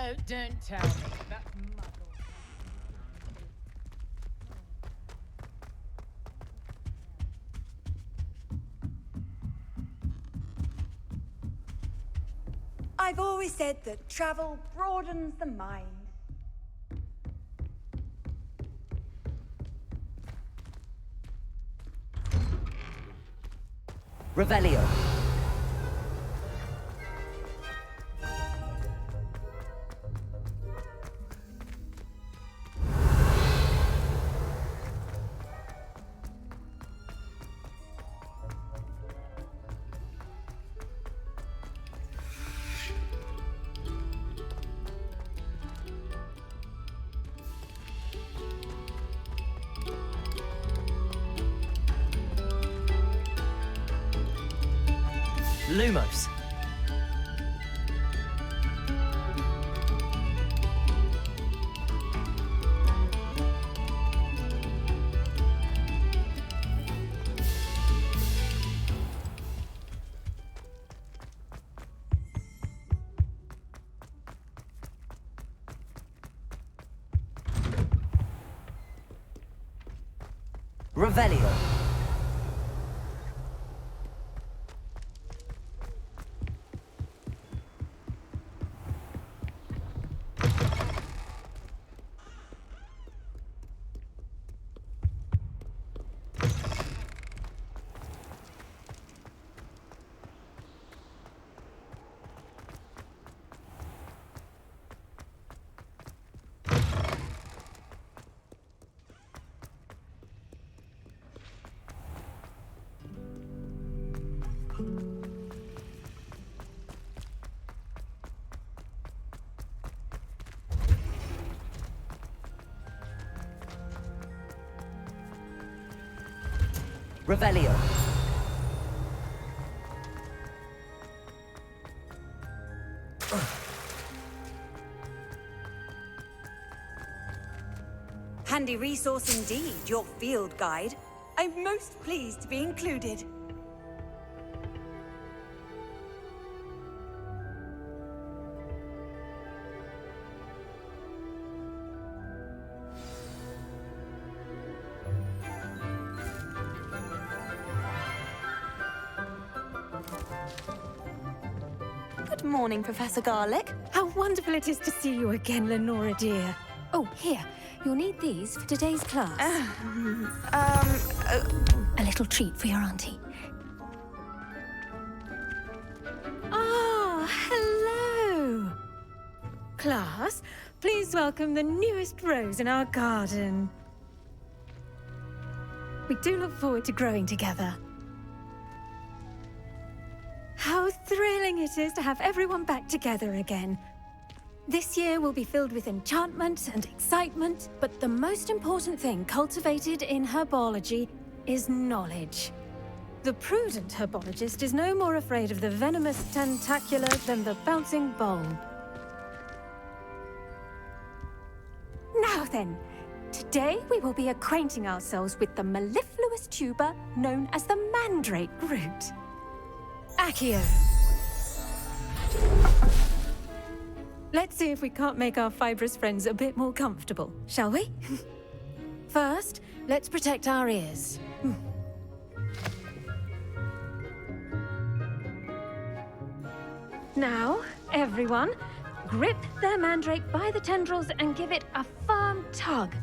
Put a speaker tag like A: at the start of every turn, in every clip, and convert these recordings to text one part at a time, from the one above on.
A: Oh, don't tell me. That's muggle.
B: I've always said that travel broadens the mind.
C: Revelio. Lumos. Revelio. Revelio.
B: Handy resource indeed, your field guide. I'm most pleased to be included.
D: Good morning, Professor Garlic.
E: How wonderful it is to see you again, Lenora dear. Oh, here. You'll need these for today's class. A little treat for your auntie. Ah, hello. Class, please welcome the newest rose in our garden. We do look forward to growing together. How thrilling it is to have everyone back together again. This year will be filled with enchantment and excitement, but the most important thing cultivated in herbology is knowledge. The prudent herbologist is no more afraid of the venomous tentacular than the bouncing bulb. Now then, today we will be acquainting ourselves with the mellifluous tuber known as the mandrake root. Accio. Let's see if we can't make our fibrous friends a bit more comfortable, shall we? First, let's protect our ears. Now, everyone, grip their mandrake by the tendrils and give it a firm tug.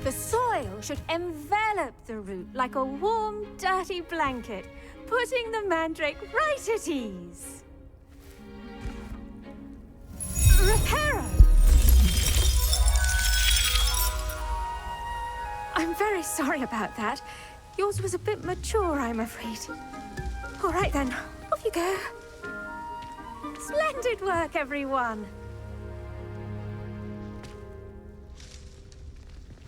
E: The soil should envelop the root like a warm, dirty blanket, putting the mandrake right at ease. Reparo! I'm very sorry about that. Yours was a bit mature, I'm afraid. All right then, off you go. Splendid work, everyone!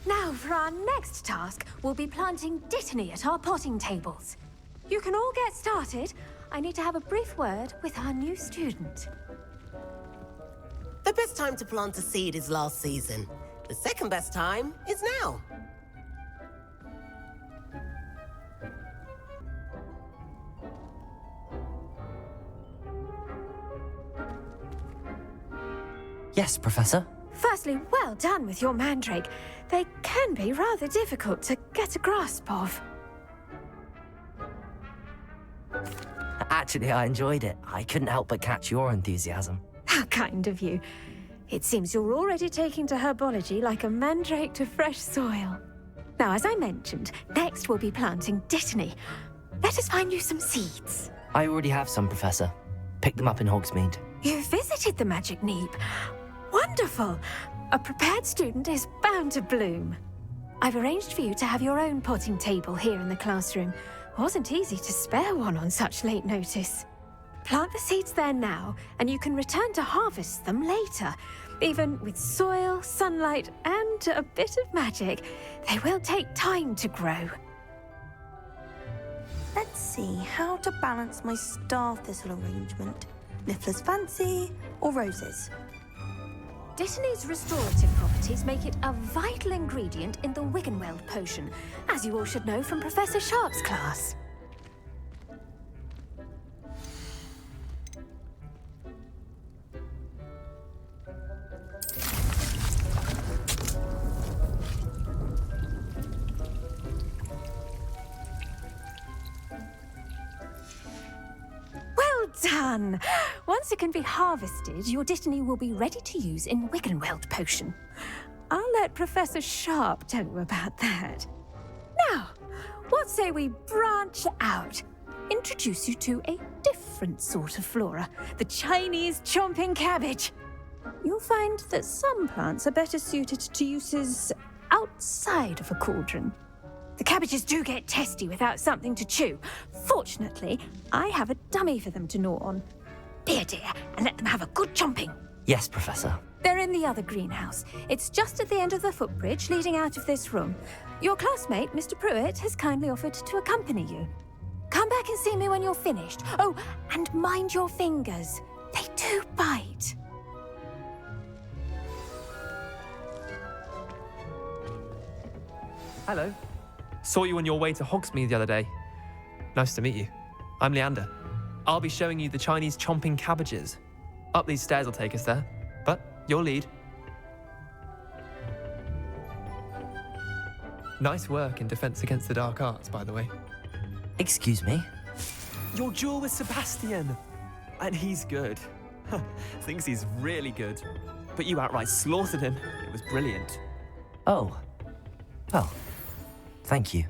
E: Now, for our next task, we'll be planting dittany at our potting tables. You can all get started. I need to have a brief word with our new student.
F: The best time to plant a seed is last season. The second best time is now.
C: Yes, Professor.
E: Firstly, well done with your mandrake. They can be rather difficult to get a grasp of.
C: Actually, I enjoyed it. I couldn't help but catch your enthusiasm.
E: How kind of you. It seems you're already taking to herbology like a mandrake to fresh soil. Now, as I mentioned, next we'll be planting dittany. Let us find you some seeds.
C: I already have some, Professor. Picked them up in Hogsmeade.
E: You visited the Magic Neep. Wonderful! A prepared student is bound to bloom. I've arranged for you to have your own potting table here in the classroom. Wasn't easy to spare one on such late notice. Plant the seeds there now, and you can return to harvest them later. Even with soil, sunlight, and a bit of magic, they will take time to grow.
D: Let's see how to balance my star thistle arrangement. Niffler's fancy or roses?
E: Dittany's restorative properties make it a vital ingredient in the Wiggenweld potion, as you all should know from Professor Sharp's class. Well done! Once it can be harvested, your dittany will be ready to use in Wiggenweld potion. I'll let Professor Sharp tell you about that. Now, what say we branch out? Introduce you to a different sort of flora, the Chinese chomping cabbage. You'll find that some plants are better suited to uses outside of a cauldron. The cabbages do get testy without something to chew. Fortunately, I have a dummy for them to gnaw on. Be a dear and let them have a good chomping.
C: Yes, Professor.
E: They're in the other greenhouse. It's just at the end of the footbridge leading out of this room. Your classmate, Mr. Pruitt, has kindly offered to accompany you. Come back and see me when you're finished. Oh, and mind your fingers. They do bite.
G: Hello. Saw you on your way to Hogsmeade the other day. Nice to meet you. I'm Leander. I'll be showing you the Chinese chomping cabbages. Up these stairs will take us there, but your lead. Nice work in Defense Against the Dark Arts, by the way.
C: Excuse me?
G: Your duel with Sebastian! And he's good. Thinks he's really good. But you outright slaughtered him. It was brilliant.
C: Oh. Well, thank you.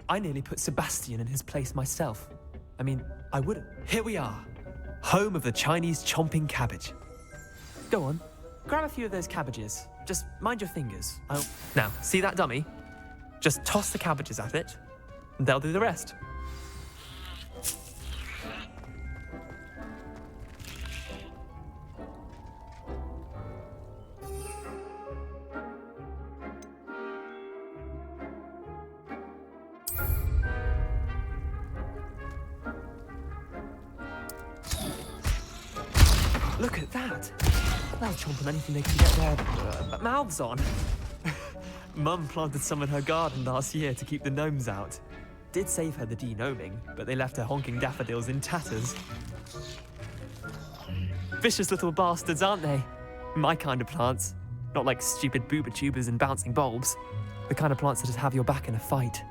G: I nearly put Sebastian in his place myself. I mean, I wouldn't. Here we are. Home of the Chinese chomping cabbage. Go on, grab a few of those cabbages. Just mind your fingers. Now, see that dummy? Just toss the cabbages at it, and they'll do the rest. Look at that! They'll chomp on anything they can get their mouths on. Mum planted some in her garden last year to keep the gnomes out. Did save her the de-gnoming, but they left her honking daffodils in tatters. Vicious little bastards, aren't they? My kind of plants. Not like stupid booba tubers and bouncing bulbs. The kind of plants that just have your back in a fight.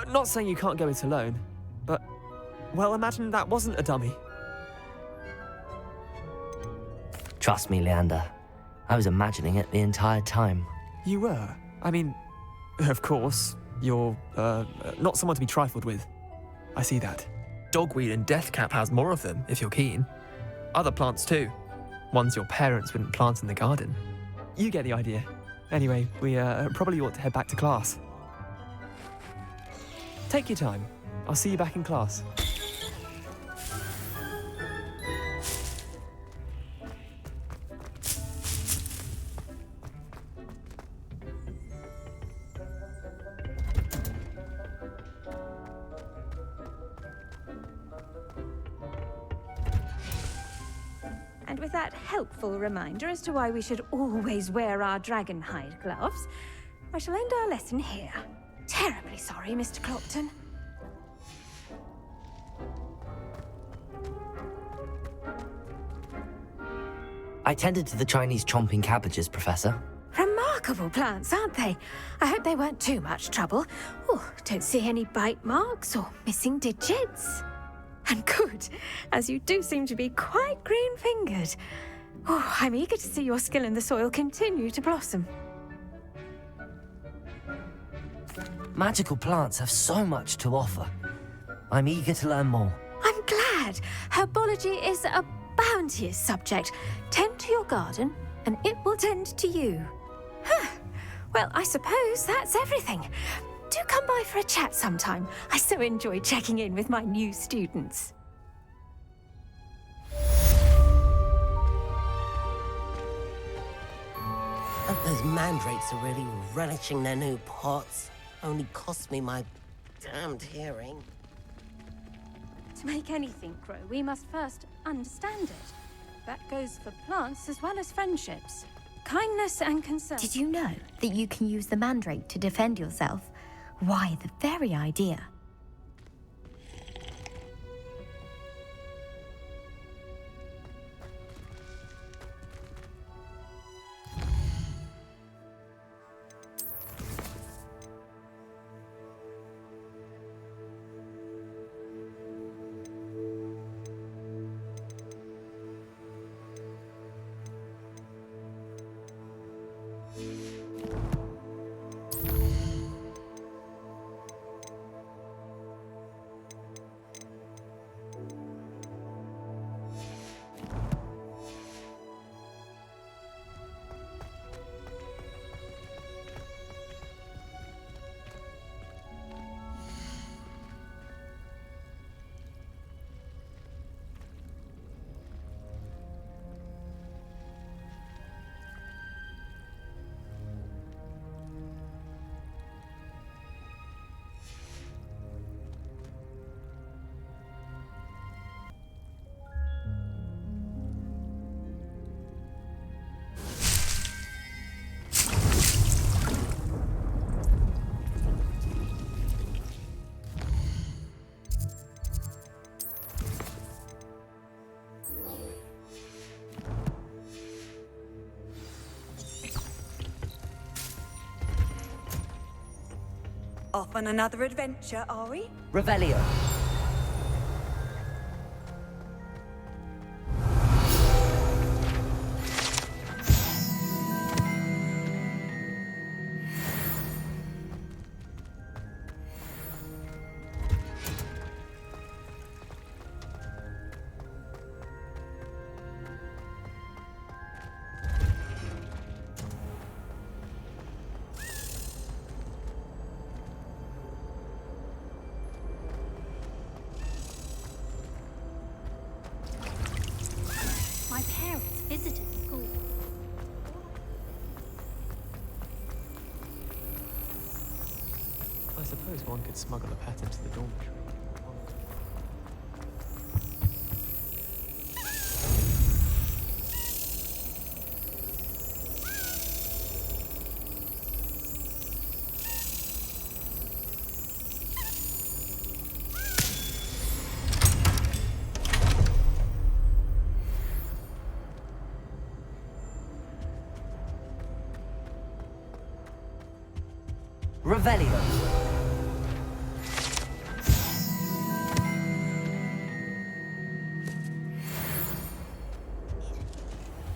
G: Not saying you can't go it alone, but, well, imagine that wasn't a dummy.
C: Trust me, Leander. I was imagining it the entire time.
G: You were? I mean, of course, you're, not someone to be trifled with. I see that. Dogweed and deathcap has more of them, if you're keen. Other plants too. Ones your parents wouldn't plant in the garden. You get the idea. Anyway, we, probably ought to head back to class. Take your time. I'll see you back in class.
E: with that helpful reminder as to why we should always wear our dragon hide gloves, I shall end our lesson here. Terribly sorry, Mr. Clopton.
C: I tended to the Chinese chomping cabbages, Professor.
E: Remarkable plants, aren't they? I hope they weren't too much trouble. Oh, don't see any bite marks or missing digits. And good, as you do seem to be quite green-fingered. Oh, I'm eager to see your skill in the soil continue to blossom.
C: Magical plants have so much to offer. I'm eager to learn more.
E: I'm glad. Herbology is a bounteous subject. Tend to your garden, and it will tend to you. Huh. Well, I suppose that's everything. Do come by for a chat sometime. I so enjoy checking in with my new students.
F: And those mandrakes are really relishing their new pots. Only cost me my damned hearing.
E: To make anything grow, we must first understand it. That goes for plants as well as friendships. Kindness and concern.
H: Did you know that you can use the mandrake to defend yourself? Why, the very idea.
B: Off on another adventure, are we?
C: Revelio.
H: My parents visited the school.
G: I suppose one could smuggle a pet into the dormitory.
C: Revelio.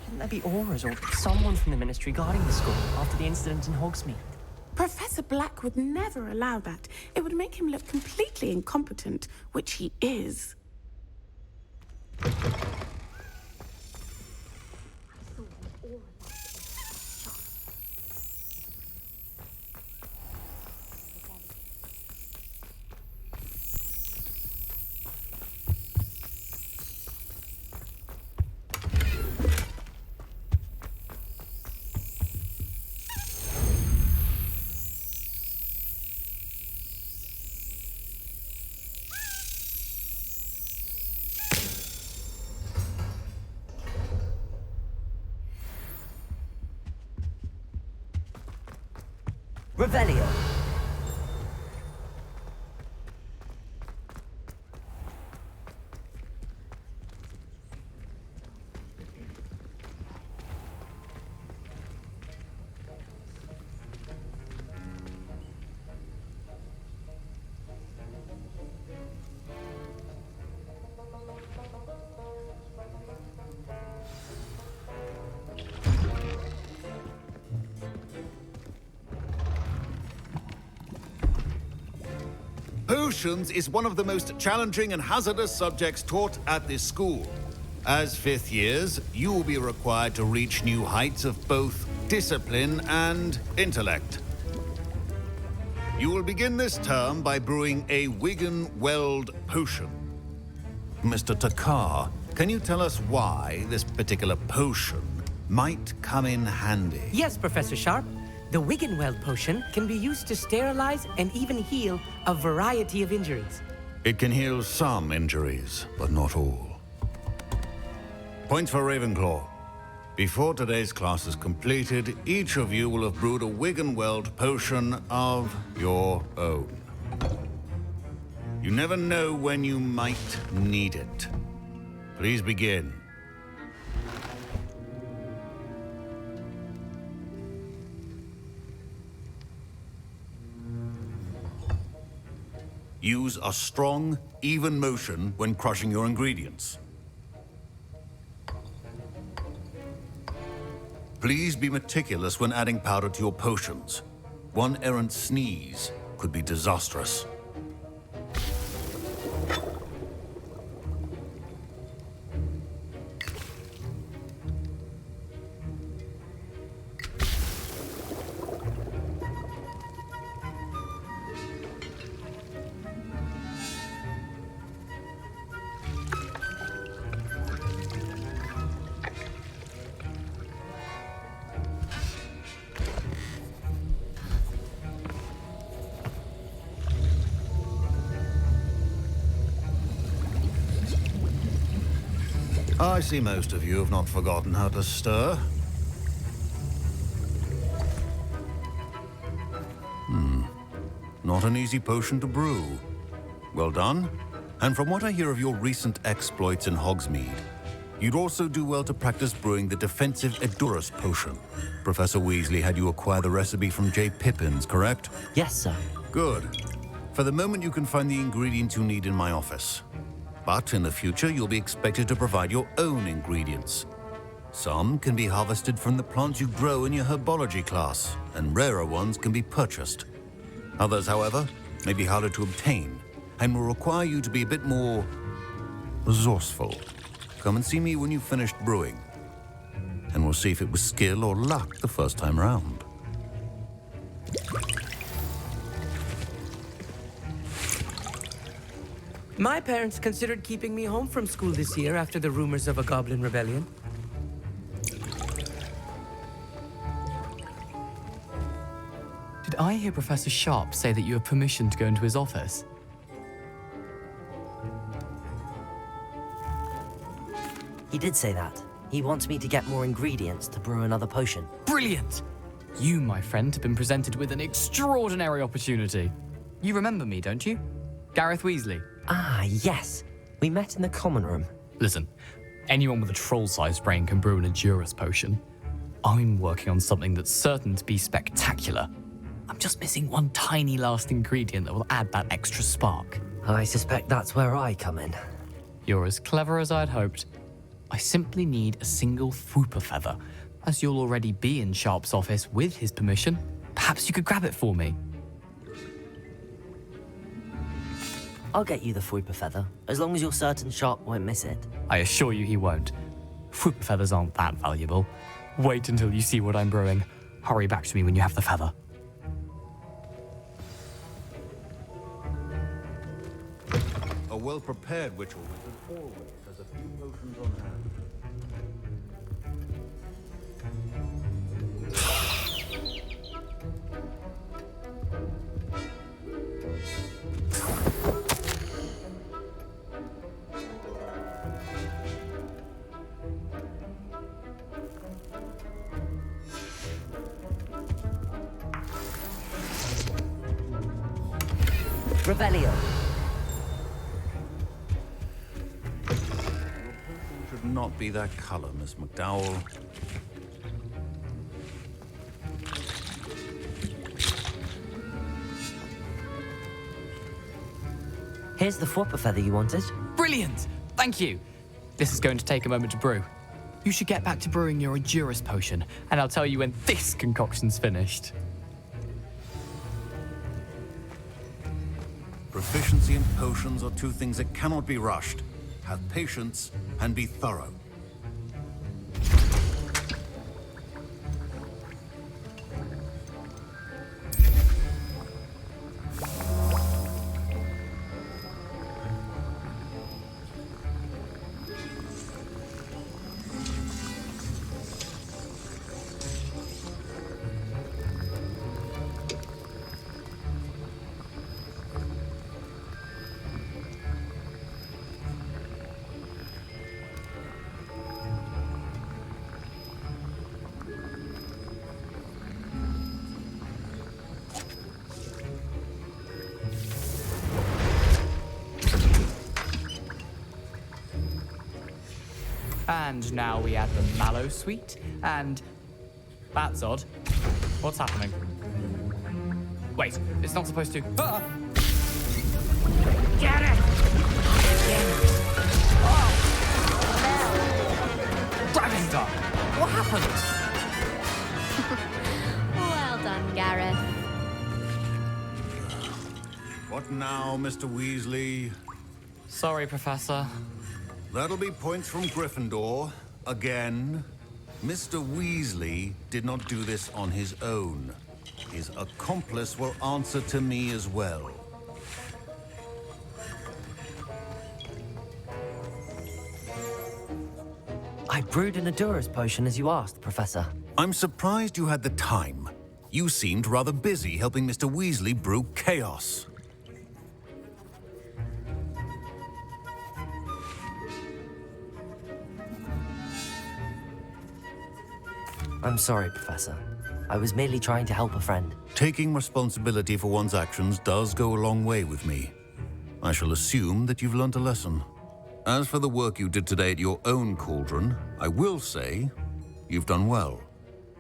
I: Shouldn't there be auras or someone from the Ministry guarding the school after the incident in Hogsmeade?
J: Professor Black would never allow that. It would make him look completely incompetent, which he is.
C: Revelio.
K: Potions is one of the most challenging and hazardous subjects taught at this school. As fifth years, you will be required to reach new heights of both discipline and intellect. You will begin this term by brewing a Wiggenweld potion. Mr. Takar, can you tell us why this particular potion might come in handy?
L: Yes, Professor Sharp. The Wiggenweld potion can be used to sterilize and even heal a variety of injuries.
K: It can heal some injuries, but not all. Points for Ravenclaw. Before today's class is completed, each of you will have brewed a Wiggenweld potion of your own. You never know when you might need it. Please begin. Use a strong, even motion when crushing your ingredients. Please be meticulous when adding powder to your potions. One errant sneeze could be disastrous. I see most of you have not forgotten how to stir. Not an easy potion to brew. Well done. And from what I hear of your recent exploits in Hogsmeade, you'd also do well to practice brewing the defensive Edurus potion. Professor Weasley had you acquire the recipe from J. Pippins, correct?
C: Yes, sir.
K: Good. For the moment, you can find the ingredients you need in my office. But in the future, you'll be expected to provide your own ingredients. Some can be harvested from the plants you grow in your Herbology class, and rarer ones can be purchased. Others, however, may be harder to obtain, and will require you to be a bit more resourceful. Come and see me when you've finished brewing, and we'll see if it was skill or luck the first time round.
L: My parents considered keeping me home from school this year after the rumors of a goblin rebellion.
M: Did I hear Professor Sharp say that you have permission to go into his office?
C: He did say that. He wants me to get more ingredients to brew another potion.
M: Brilliant! You, my friend, have been presented with an extraordinary opportunity. You remember me, don't you? Gareth Weasley.
C: Ah, yes. We met in the common room.
M: Listen, anyone with a troll-sized brain can brew an Edurus potion. I'm working on something that's certain to be spectacular. I'm just missing one tiny last ingredient that will add that extra spark.
C: I suspect that's where I come in.
M: You're as clever as I'd hoped. I simply need a single Fwooper feather. As you'll already be in Sharp's office with his permission, perhaps you could grab it for me.
C: I'll get you the Fwooper feather, as long as you're certain Sharp won't miss it.
M: I assure you he won't. Fwooper feathers aren't that valuable. Wait until you see what I'm brewing. Hurry back to me when you have the feather.
K: A well-prepared ritual wizard always has a few potions on hand.
C: Revelio.
K: Should not be that color, Miss McDowell.
C: Here's the Fwopper feather you wanted.
M: Brilliant! Thank you. This is going to take a moment to brew. You should get back to brewing your Endurance potion, and I'll tell you when this concoction's finished.
K: Proficiency and potions are two things that cannot be rushed. Have patience and be thorough.
M: And now we add the mallow sweet, and that's odd. What's happening? Wait, it's not supposed to. Ah!
A: Get it!
M: Dragon Star! What happened?
H: Well done, Gareth.
K: What now, Mr. Weasley?
M: Sorry, Professor.
K: That'll be points from Gryffindor. Again. Mr. Weasley did not do this on his own. His accomplice will answer to me as well.
C: I brewed an Endurance potion as you asked, Professor.
K: I'm surprised you had the time. You seemed rather busy helping Mr. Weasley brew chaos.
C: I'm sorry, Professor. I was merely trying to help a friend.
K: Taking responsibility for one's actions does go a long way with me. I shall assume that you've learnt a lesson. As for the work you did today at your own cauldron, I will say you've done well.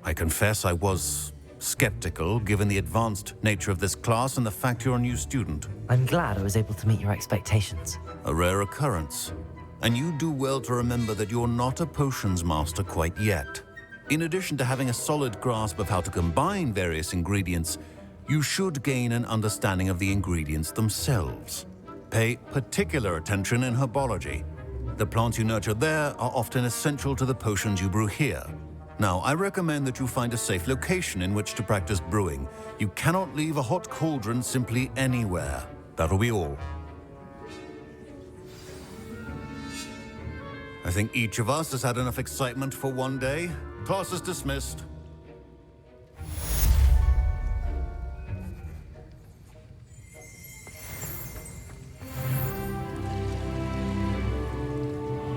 K: I confess I was skeptical given the advanced nature of this class and the fact you're a new student.
C: I'm glad I was able to meet your expectations.
K: A rare occurrence. And you do well to remember that you're not a potions master quite yet. In addition to having a solid grasp of how to combine various ingredients, you should gain an understanding of the ingredients themselves. Pay particular attention in herbology. The plants you nurture there are often essential to the potions you brew here. Now, I recommend that you find a safe location in which to practice brewing. You cannot leave a hot cauldron simply anywhere. That'll be all. I think each of us has had enough excitement for one day. Class is dismissed.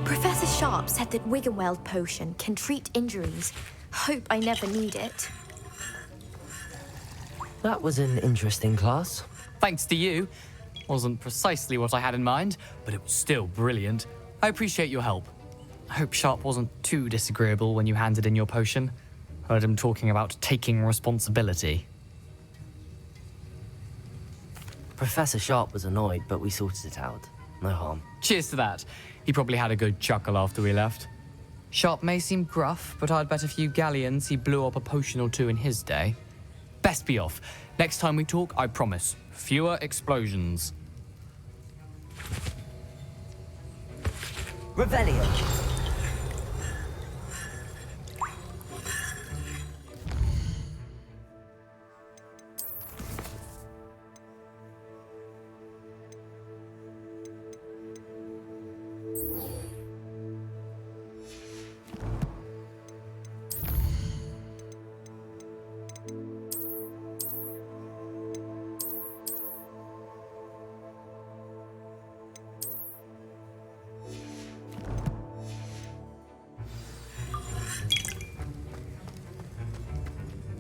H: Professor Sharp said that Wiggenweld potion can treat injuries. Hope I never need it.
C: That was an interesting class.
M: Thanks to you. Wasn't precisely what I had in mind, but it was still brilliant. I appreciate your help. I hope Sharp wasn't too disagreeable when you handed in your potion. Heard him talking about taking responsibility.
C: Professor Sharp was annoyed, but we sorted it out. No harm.
M: Cheers to that. He probably had a good chuckle after we left. Sharp may seem gruff, but I'd bet a few galleons he blew up a potion or two in his day. Best be off. Next time we talk, I promise, fewer explosions.
C: Revelio.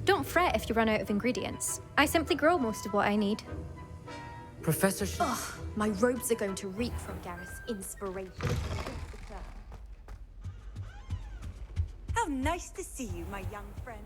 E: Don't fret if you run out of ingredients. I simply grow most of what I need.
L: Professor
N: Ugh, my robes are going to reek from Gareth's inspiration.
B: How nice to see you, my young friend.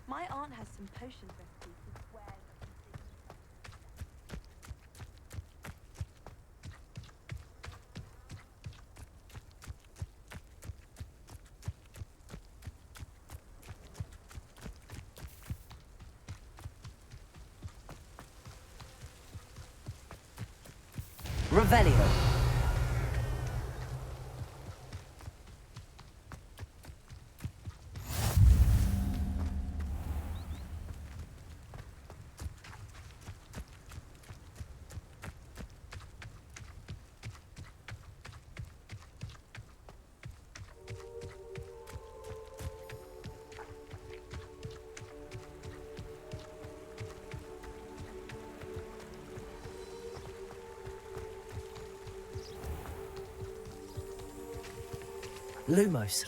D: My aunt has some potions recipes with squares.
C: Revelio. Lumos.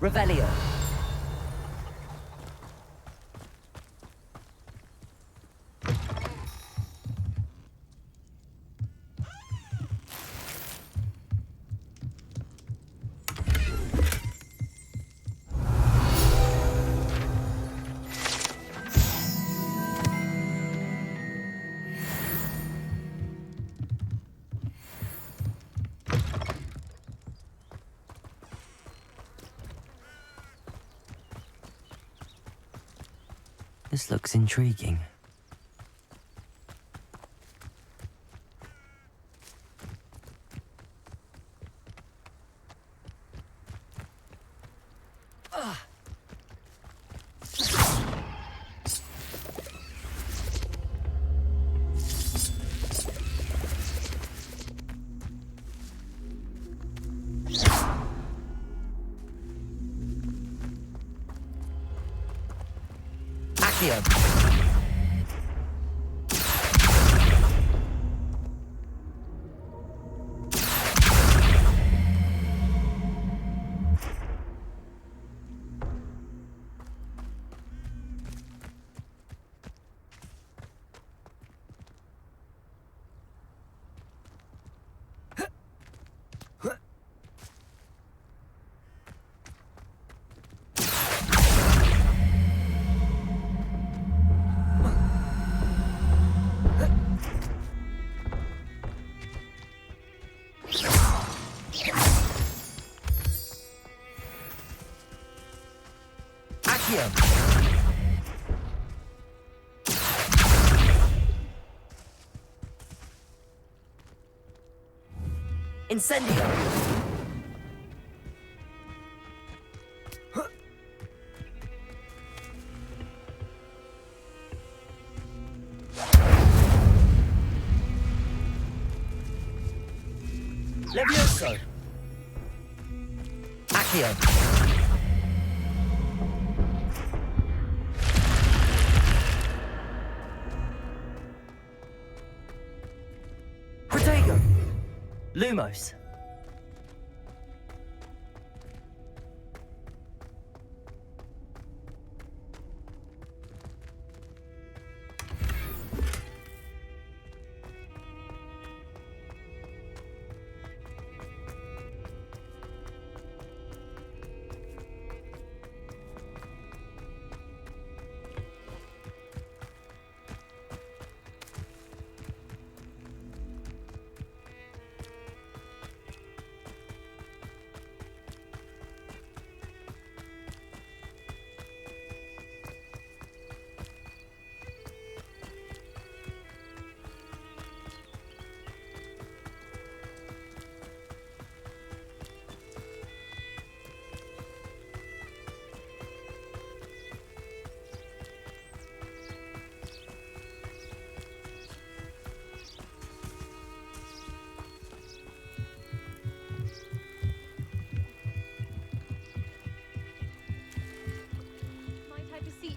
C: Revelio. This looks intriguing. Accio! Incendio! Levioso! Accio! Protego! Lumos!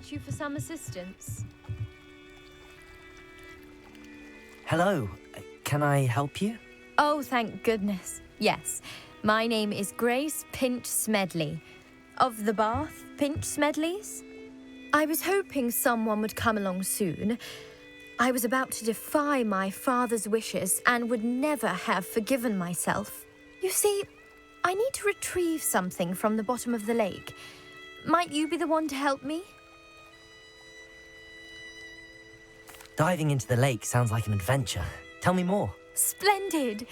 O: You for some assistance?
C: Hello, can I help you?
O: Oh, thank goodness. Yes, my name is Grace Pinch Smedley, of the Bath Pinch Smedleys. I was hoping someone would come along soon. I was about to defy my father's wishes and would never have forgiven myself. You see, I need to retrieve something from the bottom of the lake. Might you be the one to help me?
C: Diving into the lake sounds like an adventure. Tell me more.
O: Splendid!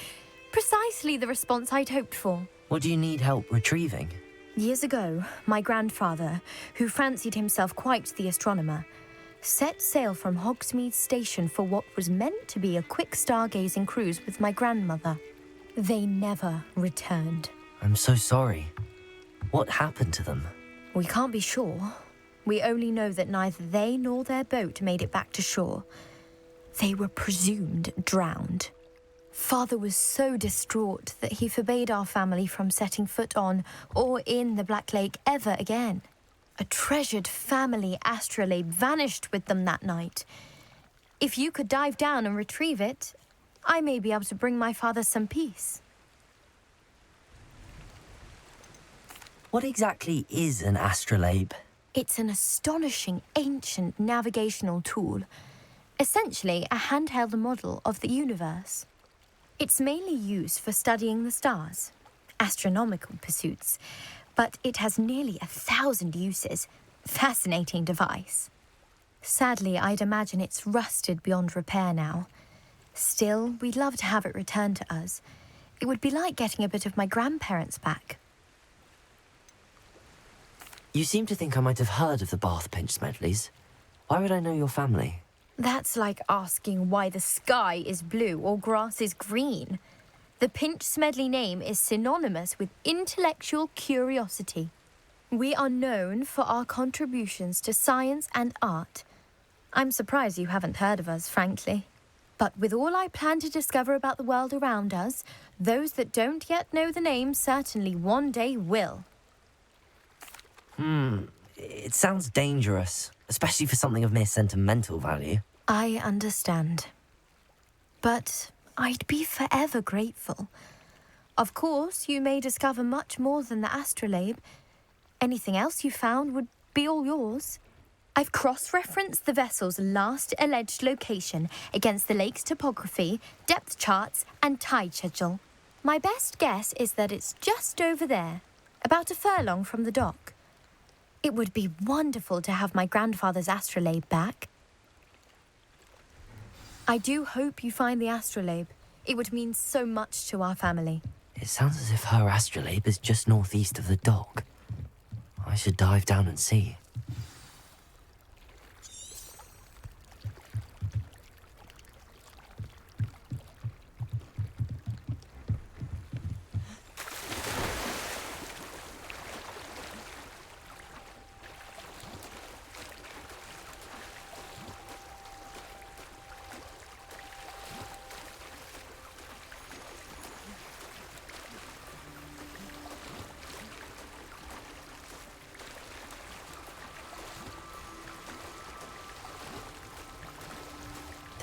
O: Precisely the response I'd hoped for.
C: What do you need help retrieving?
O: Years ago, my grandfather, who fancied himself quite the astronomer, set sail from Hogsmeade Station for what was meant to be a quick stargazing cruise with my grandmother. They never returned.
C: I'm so sorry. What happened to them?
O: We can't be sure. We only know that neither they nor their boat made it back to shore. They were presumed drowned. Father was so distraught that he forbade our family from setting foot on or in the Black Lake ever again. A treasured family astrolabe vanished with them that night. If you could dive down and retrieve it, I may be able to bring my father some peace.
C: What exactly is an astrolabe?
O: It's an astonishing ancient navigational tool, essentially a handheld model of the universe. It's mainly used for studying the stars, astronomical pursuits, but it has nearly 1,000 uses. Fascinating device. Sadly, I'd imagine it's rusted beyond repair now. Still, we'd love to have it returned to us. It would be like getting a bit of my grandparents back.
C: You seem to think I might have heard of the Bath Pinch Smedleys. Why would I know your family?
O: That's like asking why the sky is blue or grass is green. The Pinch Smedley name is synonymous with intellectual curiosity. We are known for our contributions to science and art. I'm surprised you haven't heard of us, frankly. But with all I plan to discover about the world around us, those that don't yet know the name certainly one day will.
C: It sounds dangerous, especially for something of mere sentimental value.
O: I understand. But I'd be forever grateful. Of course, you may discover much more than the astrolabe. Anything else you found would be all yours. I've cross-referenced the vessel's last alleged location against the lake's topography, depth charts, and tide schedule. My best guess is that it's just over there, about a furlong from the dock. It would be wonderful to have my grandfather's astrolabe back. I do hope you find the astrolabe. It would mean so much to our family.
C: It sounds as if her astrolabe is just northeast of the dock. I should dive down and see.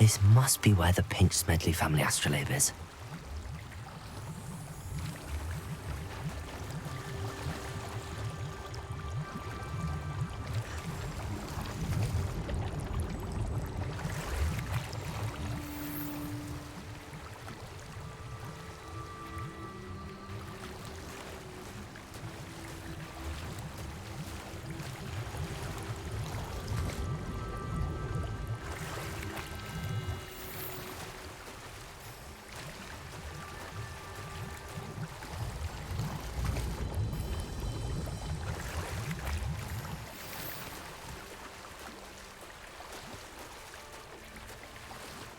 C: This must be where the Pinch Smedley family astrolabe is.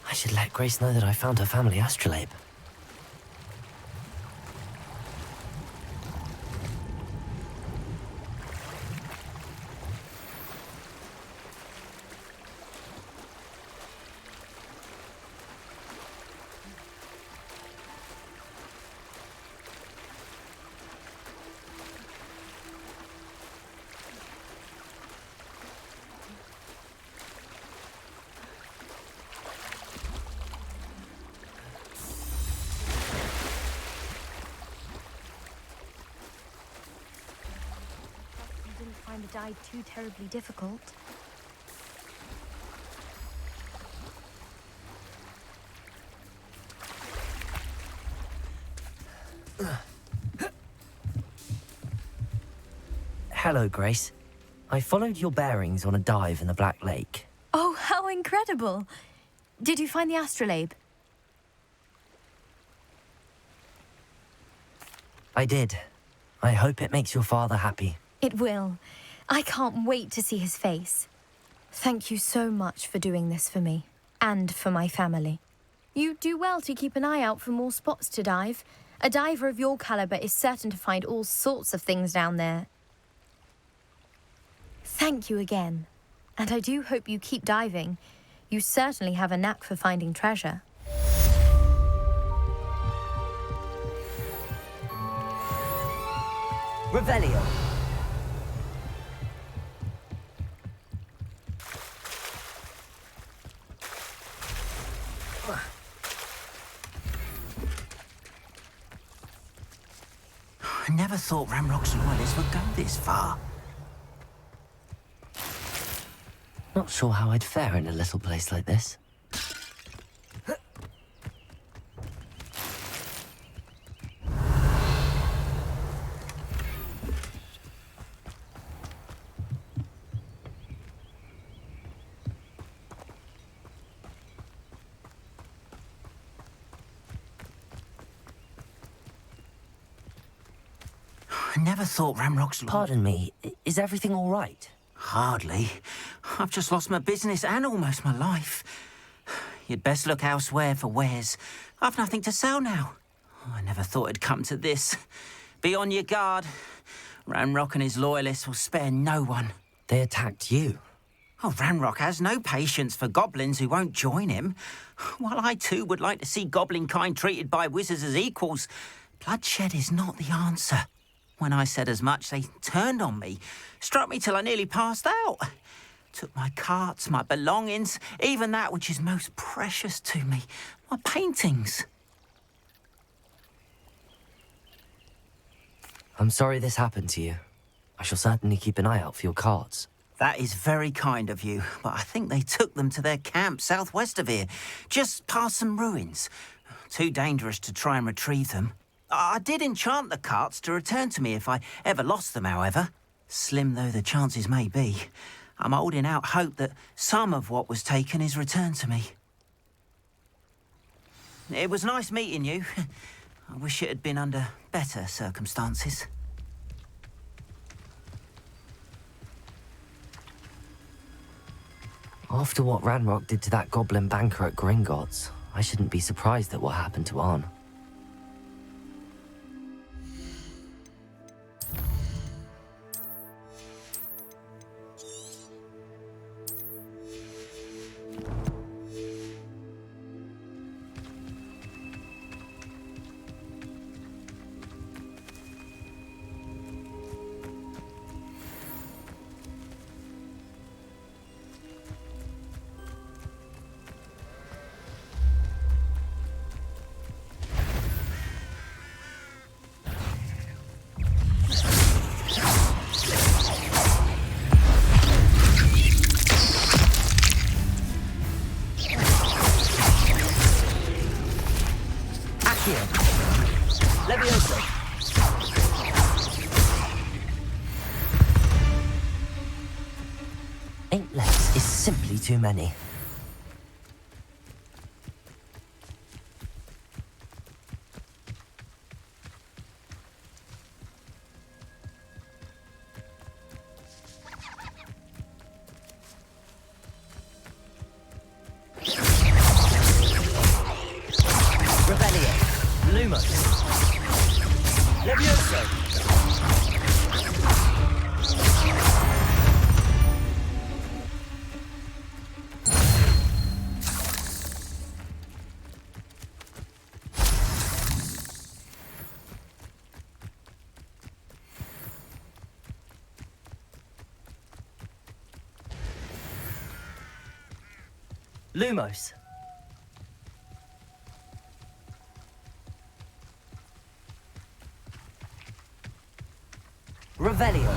C: I should let Grace know that I found her family astrolabe.
O: Find the dive too terribly difficult.
C: Hello, Grace. I followed your bearings on a dive in the Black Lake.
O: Oh, how incredible! Did you find the astrolabe?
C: I did. I hope it makes your father happy.
O: It will. I can't wait to see his face. Thank you so much for doing this for me, and for my family. You do well to keep an eye out for more spots to dive. A diver of your caliber is certain to find all sorts of things down there. Thank you again. And I do hope you keep diving. You certainly have a knack for finding treasure.
C: Revelio.
P: I never thought Ranrock's loyalists would go this far.
C: Not sure how I'd fare in a little place like this.
P: I never thought Ranrock's...
C: Pardon me, is everything all right?
P: Hardly. I've just lost my business and almost my life. You'd best look elsewhere for wares. I've nothing to sell now. I never thought it'd come to this. Be on your guard. Ranrock and his loyalists will spare no one.
C: They attacked you?
P: Oh, Ranrock has no patience for goblins who won't join him. While I too would like to see goblin kind treated by wizards as equals, bloodshed is not the answer. When I said as much, they turned on me, struck me till I nearly passed out. Took my carts, my belongings, even that which is most precious to me, my paintings.
C: I'm sorry this happened to you. I shall certainly keep an eye out for your carts.
P: That is very kind of you, but I think they took them to their camp southwest of here, just past some ruins. Too dangerous to try and retrieve them. I did enchant the carts to return to me if I ever lost them, however. Slim though the chances may be, I'm holding out hope that some of what was taken is returned to me. It was nice meeting you. I wish it had been under better circumstances.
C: After what Ranrock did to that goblin banker at Gringotts, I shouldn't be surprised at what happened to Arn. Accio. Levioso. Eight less is simply too many. Lumos. Revelio.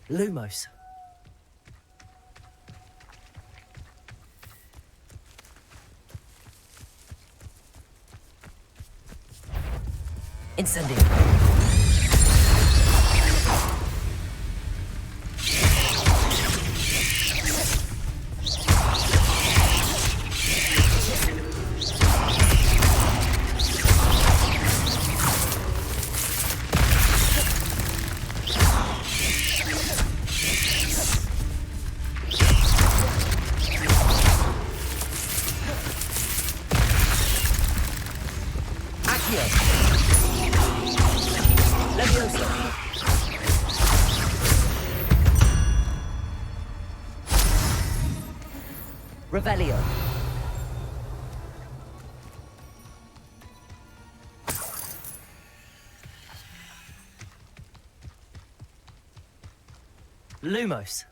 C: Lumos. Incendio. Revelio. Lumos.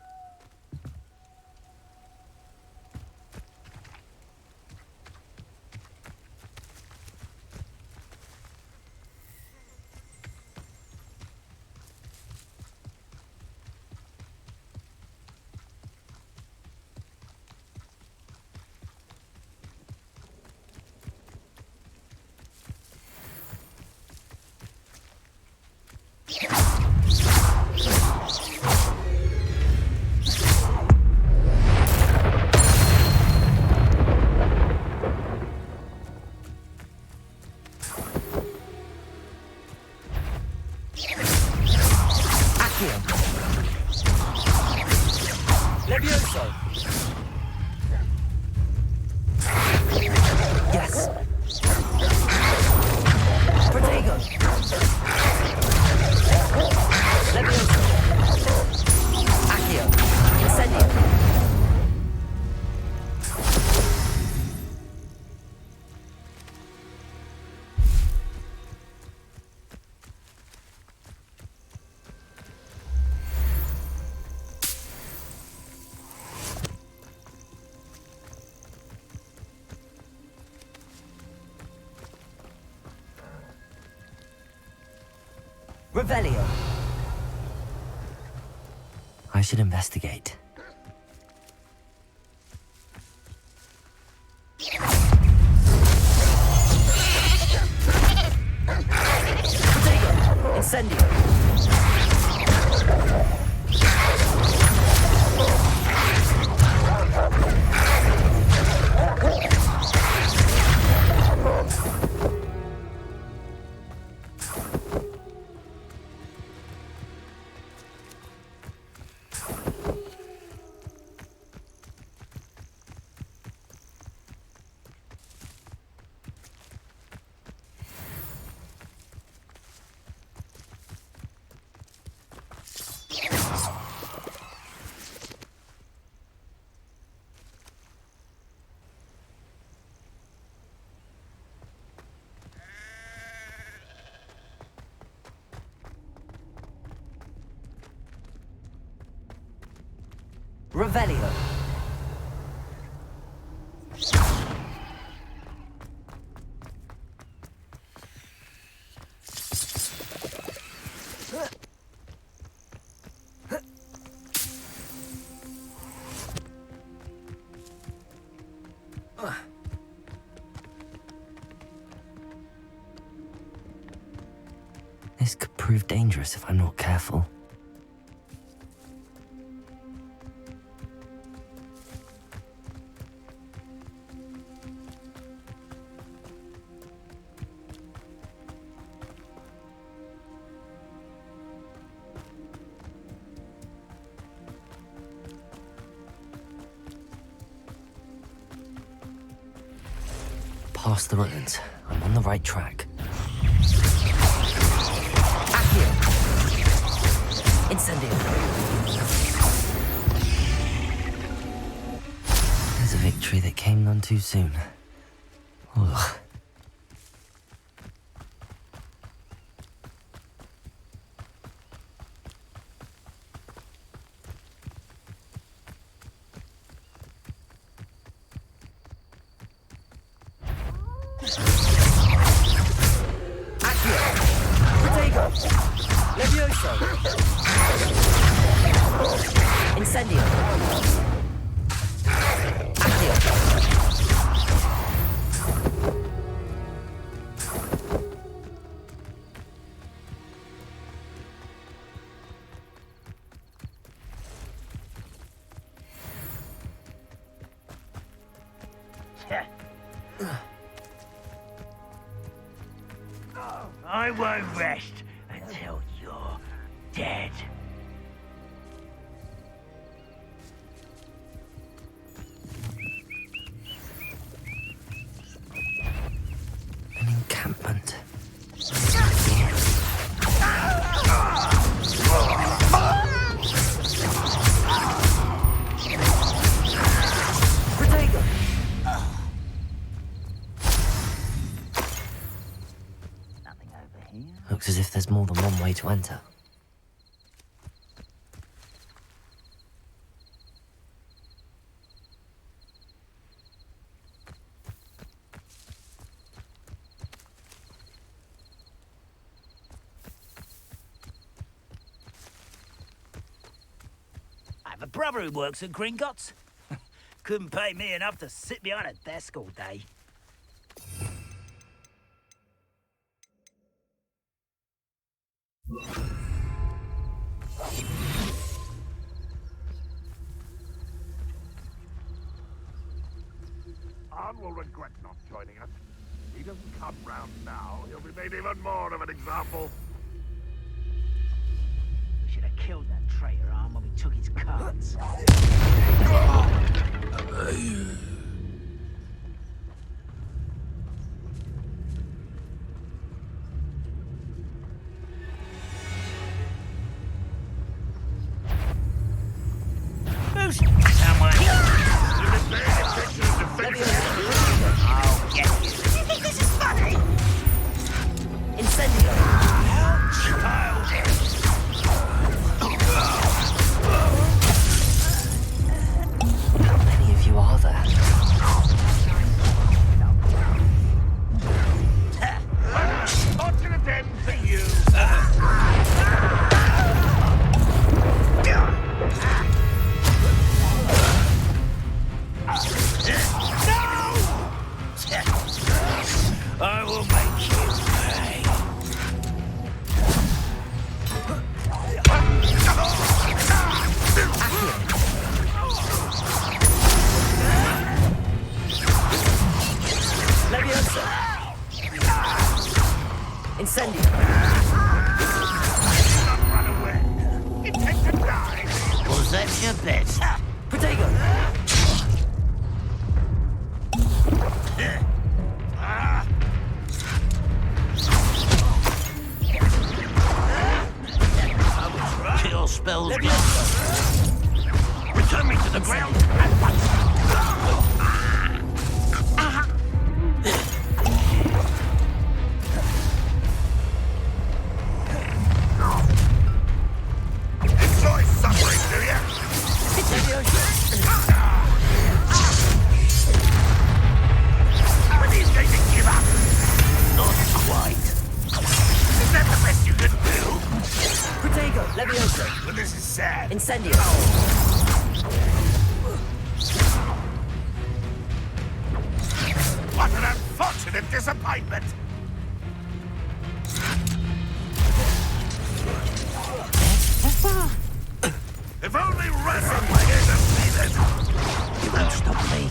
C: Revelio. I should investigate. Incendio. Revelio. This could prove dangerous if I'm not careful. Past the ruins. I'm on the right track. Accio! Incendio! There's a victory that came none too soon. Ugh. Incendio. Accio.
Q: I won't rest until you're dead.
C: An encampment. Protego!
Q: Nothing over here.
C: Looks as if there's more than one way to enter.
Q: I have a brother who works at Gringotts. Couldn't pay me enough to sit behind a desk all day.
R: Arn will regret not joining us. If he doesn't come round now, he'll be made even more of an example.
Q: We should have killed that traitor Arn when we took his cards. Who's someone? I'll get you. You think this is funny?
C: Incendio! How many of you are there?
R: Fortunate end for you.
Q: I will make you pay.
C: Leviosa! Incendio!
R: Run away. Intend to die.
Q: Was that your bet?
C: Protego!
Q: Kill spells.
R: Return me to the ground at once. Enjoy suffering, do you?
C: Levioso.
Q: Well, this is sad.
C: Incendio.
Q: What an unfortunate disappointment! If only Reddragon were here to see this!
P: You won't stop me.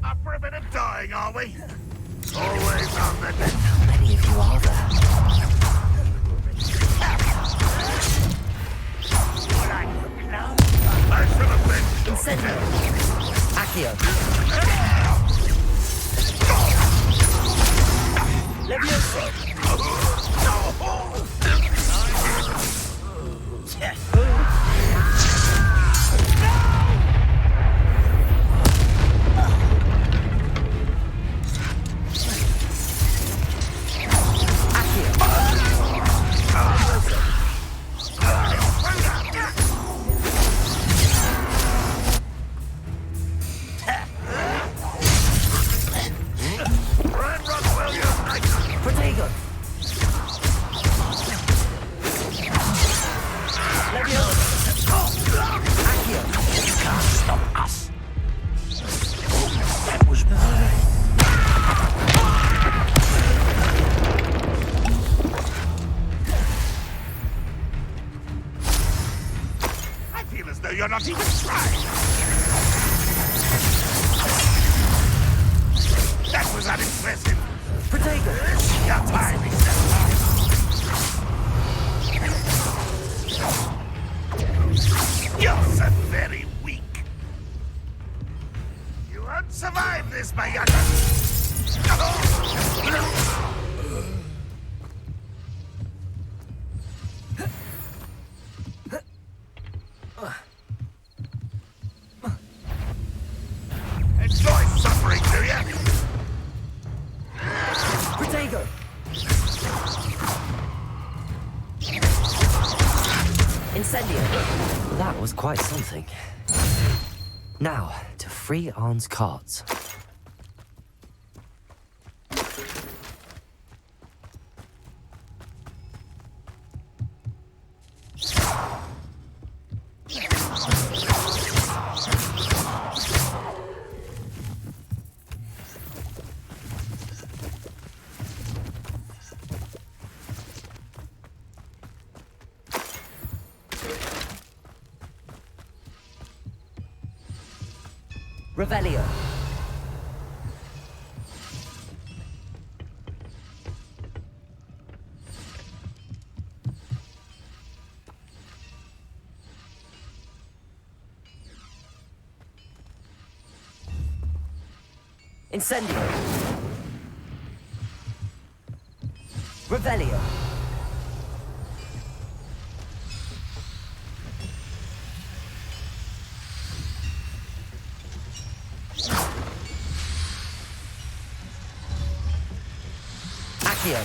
Q: Up for a bit of dying, are we? Always on the next.
C: How many of you are there?
Q: I should have been.
C: Incendio. Accio. Levioso. Protego. Accio.
P: You can't stop us. That was mine.
Q: I feel as though you're not even trying. That was unimpressive.
C: Protego.
Q: Your time is You're so very weak. You won't survive this, my young. Enjoy suffering, do you?
C: Protego. Incendio. That was quite something. Now, to free Arn's cards. Revelio. Incendio. Revelio. Accio.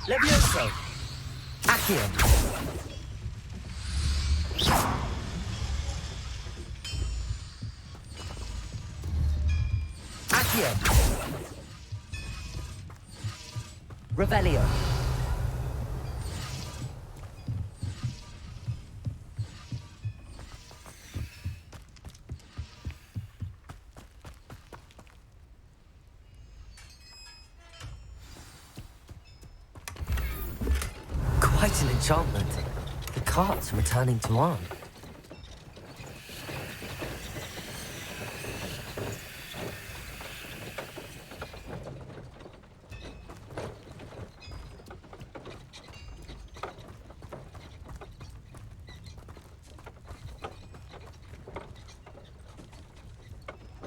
C: Levioso. Accio. Accio. Revelio. Quite an enchantment. The cart's returning to Arn.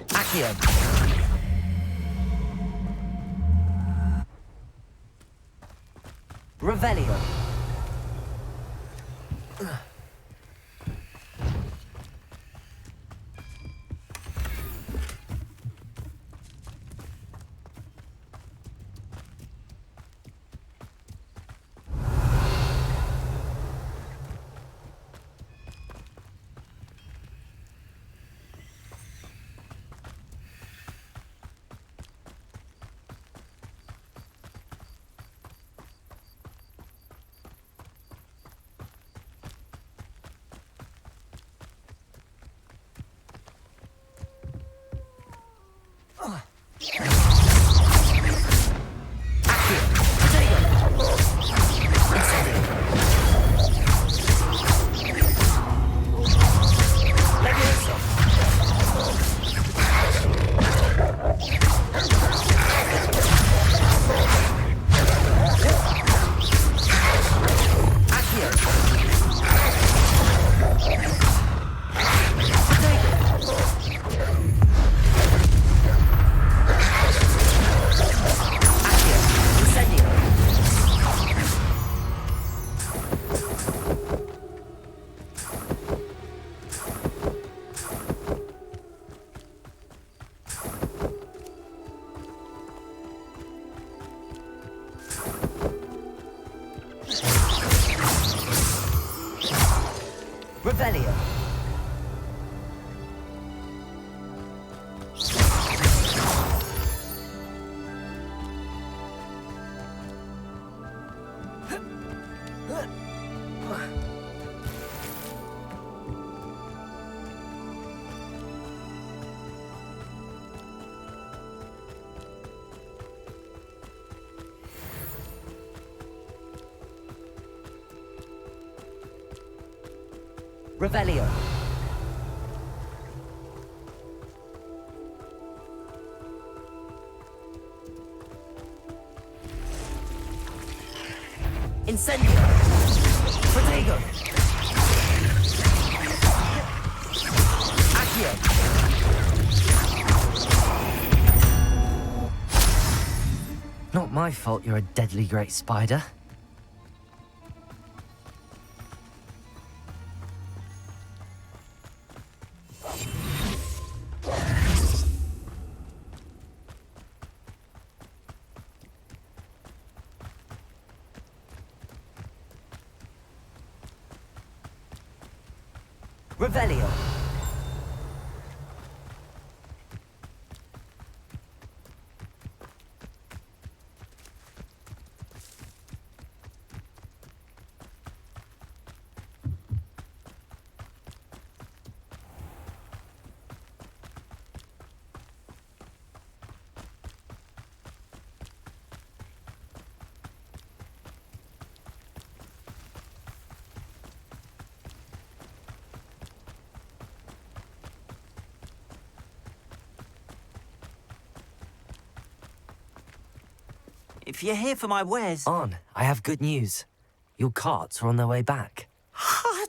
C: Accio. Revelio. Revelio. Revelio. Incendio. Protego. Accio. Not my fault you're a deadly great spider. Revelio.
P: If you're here for my wares...
C: On, I have good news. Your carts are on their way back.
P: I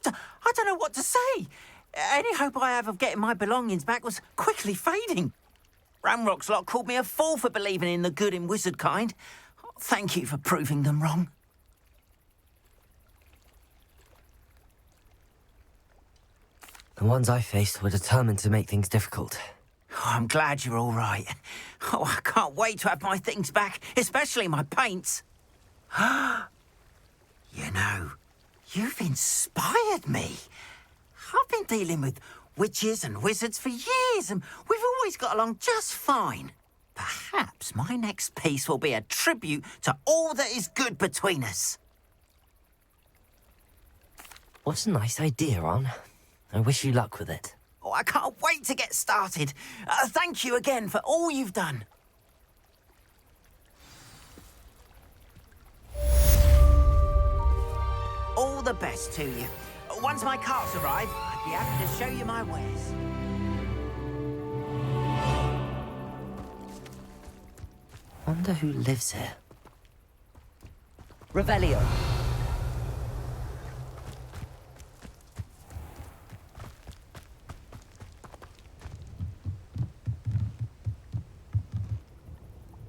P: don't know what to say. Any hope I have of getting my belongings back was quickly fading. Ramrock's lot called me a fool for believing in the good in wizard kind. Thank you for proving them wrong.
C: The ones I faced were determined to make things difficult.
P: Oh, I'm glad you're all right. Oh, I can't wait to have my things back, especially my paints. You know, you've inspired me. I've been dealing with witches and wizards for years, and we've always got along just fine. Perhaps my next piece will be a tribute to all that is good between us.
C: What a nice idea, On. I wish you luck with it.
P: Oh, I can't wait to get started. Thank you again for all you've done. All the best to you. Once my carts arrive, I'd be happy to show you my wares.
C: Wonder who lives here. Revelio.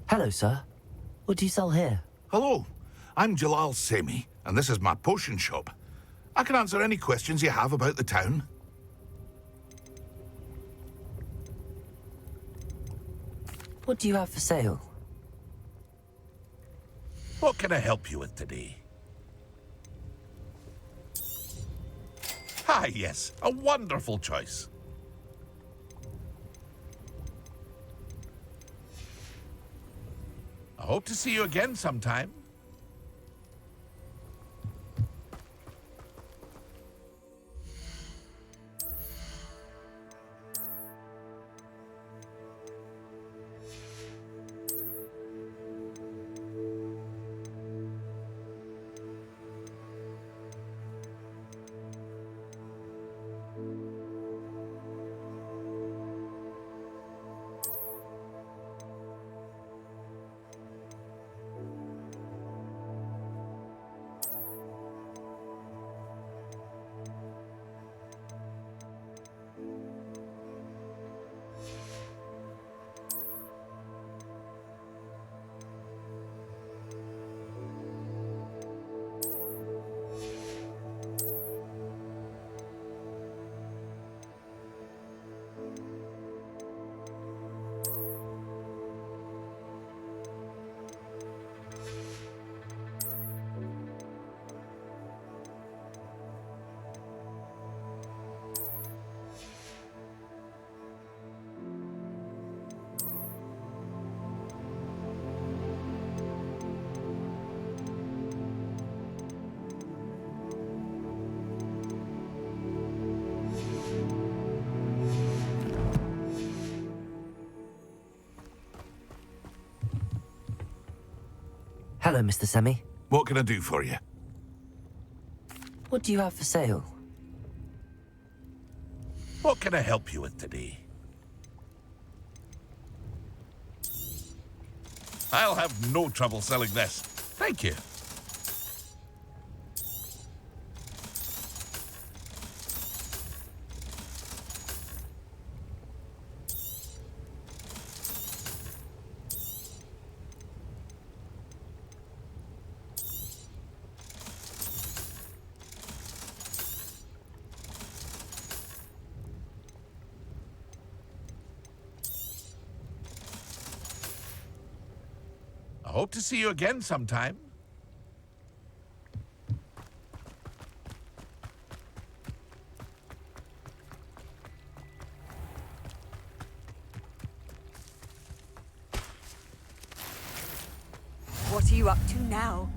C: Hello, sir. What do you sell here?
R: Hello, I'm Jalal Semi, and this is my potion shop. I can answer any questions you have about the town.
C: What do you have for sale?
R: What can I help you with today? Ah, yes, a wonderful choice. I hope to see you again sometime.
C: Hello, Mr. Semi.
R: What can I do for you?
C: What do you have for sale?
R: What can I help you with today? I'll have no trouble selling this. Thank you. I hope to see you again sometime.
B: What are you up to now?